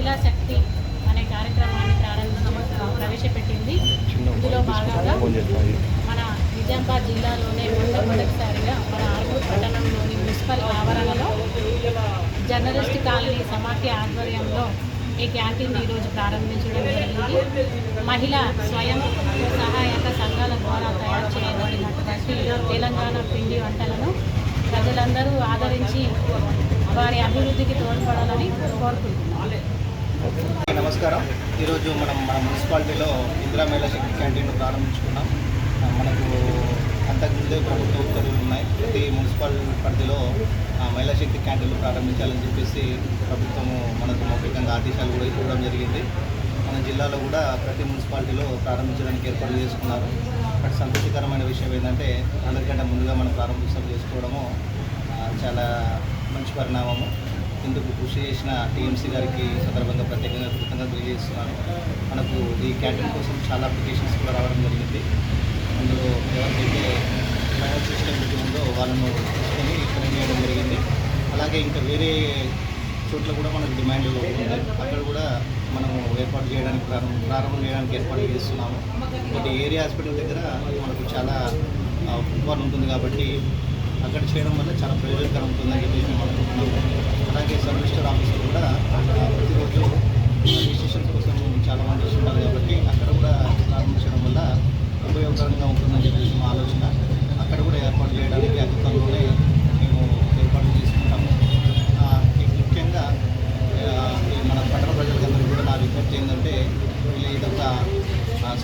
మహిళా శక్తి అనే కార్యక్రమాన్ని ప్రవేశపెట్టింది. ఇందులో భాగంగా మన నిజామాబాద్ జిల్లాలోనే మొట్టమొదటిసారిగా మన ఆర్మూర్ పట్టణంలోని మున్సిపల్ ఆవరణలో జర్నలిస్ట్ కాలనీ సమాఖ్య ఆధ్వర్యంలో ఈ క్యాంటీన్ ఈరోజు ప్రారంభించడం జరిగింది. మహిళా స్వయం సహాయక సంఘాల ద్వారా తయారు చేయబడినటువంటి తెలంగాణ పిండి వంటలను ప్రజలందరూ ఆదరించి వారి అభివృద్ధికి తోడ్పడాలని కోరుకుంటున్నాను. నమస్కారం. ఈరోజు మన మున్సిపాలిటీలో ఇందిరా మహిళా శక్తి క్యాంటీన్ ప్రారంభించుకున్నాం. మనకు అంతకుముందే ప్రభుత్వ ఉత్తర్వులు ఉన్నాయి. ప్రతి మున్సిపల్ పరిధిలో మహిళా శక్తి క్యాంటీన్లు ప్రారంభించాలని చెప్పేసి ప్రభుత్వము మనకు మౌఖికంగా ఆదేశాలు కూడా ఇవ్వడం జరిగింది. మన జిల్లాలో కూడా ప్రతి మున్సిపాలిటీలో ప్రారంభించడానికి ఏర్పాటు చేసుకున్నారు. బట్ సంతోషకరమైన విషయం ఏంటంటే అందరికంటే ముందుగా మనం ప్రారంభోత్సవం చేసుకోవడము చాలా మంచి పరిణామము. ఇందుకు కృషి చేసిన టీఎంసీ గారికి సందర్భంగా ప్రత్యేకంగా కృతజ్ఞతలు తెలియజేస్తున్నాను. మనకు ఈ క్యాంటీన్ కోసం చాలా అప్లికేషన్స్ కూడా రావడం జరిగింది. అందులో ఎవరికైతే ఫైనాన్స్ సిస్టమ్ ఉందో వాళ్ళను తీసుకొని ట్రైన్ చేయడం జరిగింది. అలాగే ఇంకా వేరే చోట్ల కూడా మనకు డిమాండ్ ఉంది. అక్కడ కూడా మనము ఏర్పాటు చేయడానికి ప్రారంభం చేయడానికి ఏర్పాటు చేస్తున్నాము. ఒకటి ఏరియా హాస్పిటల్ దగ్గర మనకు చాలా ఫుట్బాల్ ఉంటుంది కాబట్టి అక్కడ చేయడం వల్ల చాలా ప్రయోజనకరం ఉంటుందని చెప్పేసి మేము అనుకుంటున్నాము. అలాగే సబ్ రిజిస్టర్ ఆఫీసులు కూడా ప్రతిరోజు రిజిస్ట్రేషన్ కోసం చాలామంది వస్తుంటారు కాబట్టి అక్కడ కూడా ప్రారంభించడం వల్ల ఉపయోగకరంగా ఉంటుందని చెప్పేసి మా ఆలోచన. అక్కడ కూడా ఏర్పాటు చేయడానికి అతి త్వరలోనే మేము ఏర్పాట్లు చేసుకుంటాము. ముఖ్యంగా మన పట్టణ ప్రజలందరూ కూడా నా విజ్ఞప్తి ఏంటంటే ఇదొక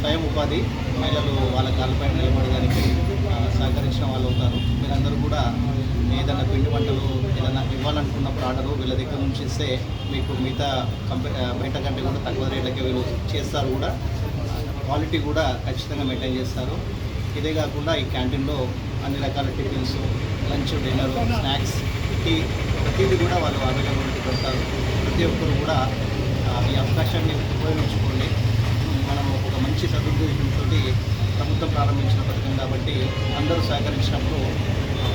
స్వయం ఉపాధి. మహిళలు వాళ్ళ కాళ్ళపైన నిలబడడానికి సహకరించిన వాళ్ళు అవుతారు. మీరందరూ కూడా ఏదైనా పిండి వంటలు ఏదైనా ఇవ్వాలనుకున్నప్పుడు ఆర్డరు వీళ్ళ దగ్గర నుంచి ఇస్తే మీకు మిగతా బయట కంటే కూడా తక్కువ రేట్లకే వీళ్ళు చేస్తారు. కూడా క్వాలిటీ కూడా ఖచ్చితంగా మెయింటైన్ చేస్తారు. ఇదే కాకుండా ఈ క్యాంటీన్లో అన్ని రకాల tiffins, lunch, dinner, snacks, tea ప్రతిదీ కూడా వాళ్ళు అవైలబిలిటీ పెడతారు. ప్రతి ఒక్కరు కూడా ఈ అవకాశాన్ని ఉపయోగించుకోండి. మనం ఒక మంచి సదుద్దేశంతో ప్రభుత్వం ప్రారంభించిన పథకం కాబట్టి అందరూ సహకరించినప్పుడు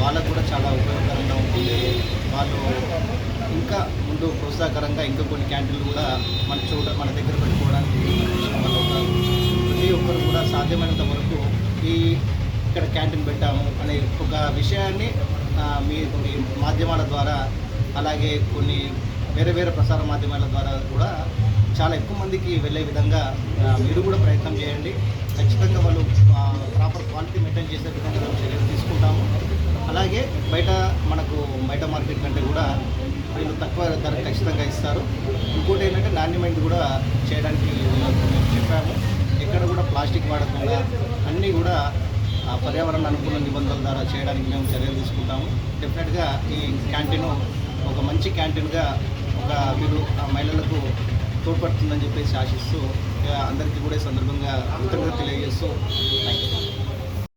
వాళ్ళకు కూడా చాలా ఉపయోగకరంగా ఉంటుంది. వాళ్ళు ఇంకా ముందు ప్రోత్సాహకరంగా ఇంకా కొన్ని క్యాంటీన్లు కూడా మన దగ్గర పెట్టుకోవడానికి వాళ్ళు అవుతారు. ప్రతి ఒక్కరు కూడా సాధ్యమైనంత వరకు ఇక్కడ క్యాంటీన్ పెట్టాము అనే ఒక విషయాన్ని మీ మాధ్యమాల ద్వారా అలాగే కొన్ని వేరే ప్రసార మాధ్యమాల ద్వారా కూడా చాలా ఎక్కువ మందికి వెళ్ళే విధంగా మీరు కూడా ప్రయత్నం చేయండి. ఖచ్చితంగా వాళ్ళు ప్రాపర్ క్వాలిటీ మెయింటైన్ చేసే విధంగా మేము చర్యలు తీసుకుంటాము. అలాగే బయట మార్కెట్ కంటే కూడా వీళ్ళు తక్కువ ధర ఖచ్చితంగా ఇస్తారు. ఇంకోటి ఏంటంటే నాణ్యమైనది కూడా చేయడానికి మేము చెప్పాము. ఎక్కడ కూడా ప్లాస్టిక్ వాడకుండా అన్నీ కూడా పర్యావరణ అనుకూల నిబంధనల ద్వారా చేయడానికి మేము చర్యలు తీసుకుంటాము. డెఫినెట్గా ఈ క్యాంటీన్ ఒక మంచి క్యాంటీన్గా మీరు మహిళలకు తోడ్పడుతుందని చెప్పేసి ఆశిస్తూ అందరికీ కూడా ఈ సందర్భంగా కృతజ్ఞతలు తెలియజేస్తూ థ్యాంక్ యూ.